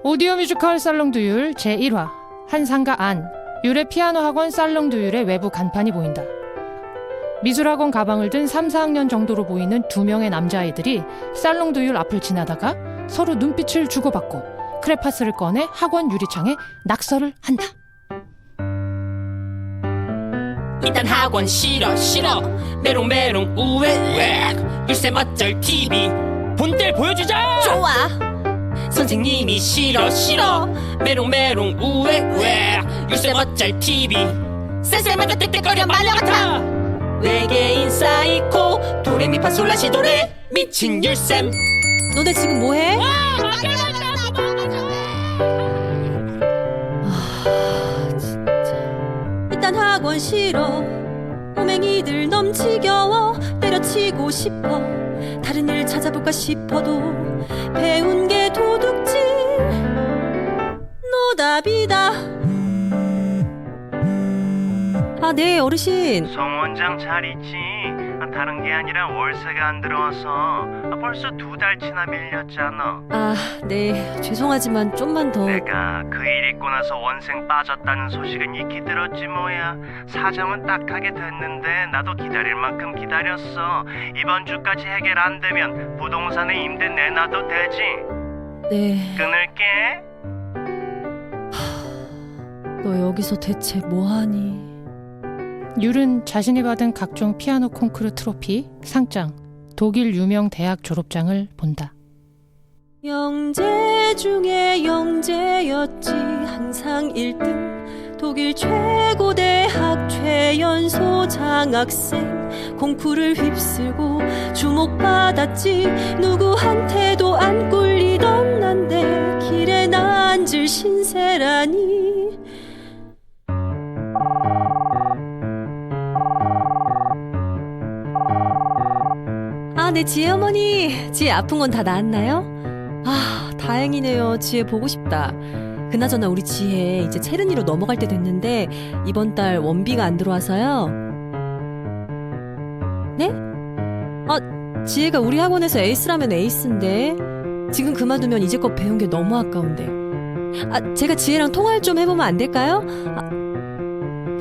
오디오 뮤지컬 살롱두율 제1화 한상가 안 율의 피아노 학원 살롱두율의 외부 간판이 보인다. 미술학원 가방을 든 3, 4학년 정도로 보이는 두 명의 남자아이들이 살롱두율 앞을 지나다가 서로 눈빛을 주고받고 크레파스를 꺼내 학원 유리창에 낙서를 한다. 일단 학원 싫어 메롱메롱 우에 글쎄 멋절 TV 본때를 보여주자. 좋아. 선생님이 싫어 메롱메롱 우에 글쎄 멋절 TV 쎄쎄마다 떼떼거려 말려같아 외계인 사이코 도레미파솔라시도레 미친 율쌤. 너네 지금 뭐해? 일단 학원 싫어. 꼬맹이들 너무 지겨워. 때려치고 싶어. 다른 일 찾아볼까 싶어도 배운 게 도둑질 노답이다. 아, 네 어르신. 송 원장 잘 있지? 다른 게 아니라 월세가 안 들어와서 벌써 2달치나 밀렸잖아. 아, 네 죄송하지만 좀만 더. 내가 그 일 있고 나서 원생 빠졌다는 소식은 익히 들었지 뭐야. 사정은 딱하게 됐는데 나도 기다릴 만큼 기다렸어. 이번 주까지 해결 안 되면 부동산에 임대 내놔도 되지? 네. 끊을게. 너 여기서 대체 뭐하니? 율은 자신이 받은 각종 피아노 콩쿠르 트로피, 상장, 독일 유명 대학 졸업장을 본다. 영재 중에 영재였지. 항상 1등. 독일 최고 대학 최연소 장학생. 콩쿠르를 휩쓸고 주목받았지. 누구한테도 안 꿀리던 난데 길에 앉을 신세라니. 아, 네 지혜 어머니. 지혜 아픈 건 다 나았나요? 아, 다행이네요. 지혜 보고 싶다. 그나저나 우리 지혜 이제 체르니로 넘어갈 때 됐는데 이번 달 원비가 안 들어와서요. 네? 아, 지혜가 우리 학원에서 에이스라면 에이스인데 지금 그만두면 이제껏 배운 게 너무 아까운데. 아, 제가 지혜랑 통화를 좀 해보면 안 될까요? 아,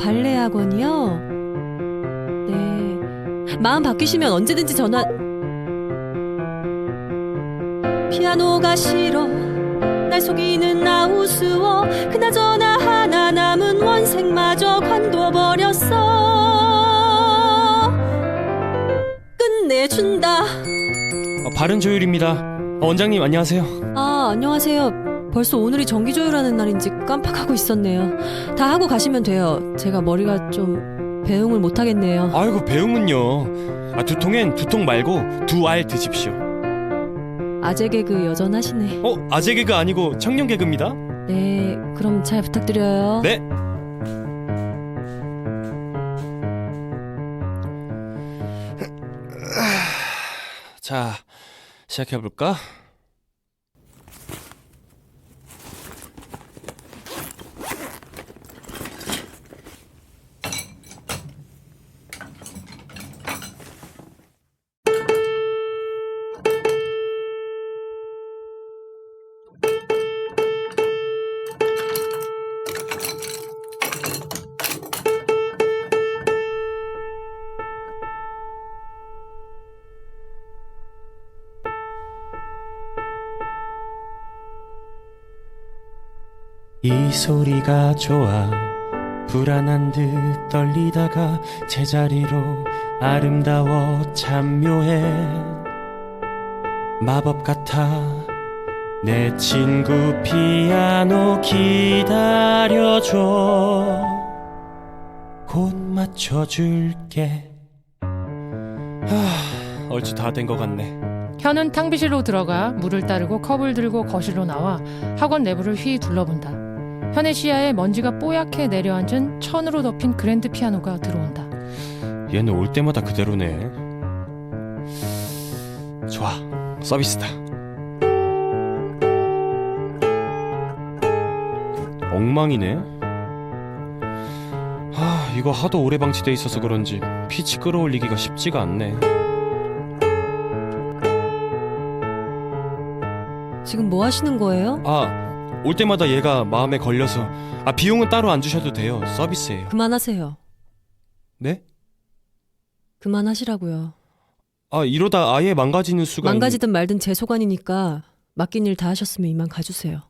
발레 학원이요? 네. 마음 바뀌시면 언제든지 전화. 피아노가 싫어. 날 속이는 나 우스워. 그나저나 하나 남은 원생마저 관둬버렸어. 끝내준다. 바른 조율입니다. 원장님 안녕하세요. 아, 안녕하세요. 벌써 오늘이 정기조율하는 날인지 깜빡하고 있었네요. 다 하고 가시면 돼요. 제가 머리가 좀 배웅을 못하겠네요. 아이고 배웅은요. 두통엔 두통 말고 2알 드십시오. 아재 개그 여전하시네. 아재 개그 아니고 청년 개그입니다. 네, 그럼 잘 부탁드려요. 네. 자, 시작해볼까? 이 소리가 좋아 불안한 듯 떨리다가 제자리로 아름다워 참 묘해 마법 같아 내 친구 피아노 기다려줘 곧 맞춰줄게. 얼추 다 된 것 같네. 현은 탕비실로 들어가 물을 따르고 컵을 들고 거실로 나와 학원 내부를 휘 둘러본다. 현의 시야에 먼지가 뽀얗게 내려앉은 천으로 덮인 그랜드 피아노가 들어온다. 얘는 올 때마다 그대로네. 좋아, 서비스다. 엉망이네. 이거 하도 오래 방치돼 있어서 그런지 피치 끌어올리기가 쉽지가 않네. 지금 뭐 하시는 거예요? 올 때마다 얘가 마음에 걸려서. 비용은 따로 안 주셔도 돼요. 서비스예요. 그만하세요. 네? 그만하시라고요. 이러다 아예 망가지는 수가 망가지든 말든 제 소관이니까 맡긴 일 다 하셨으면 이만 가주세요.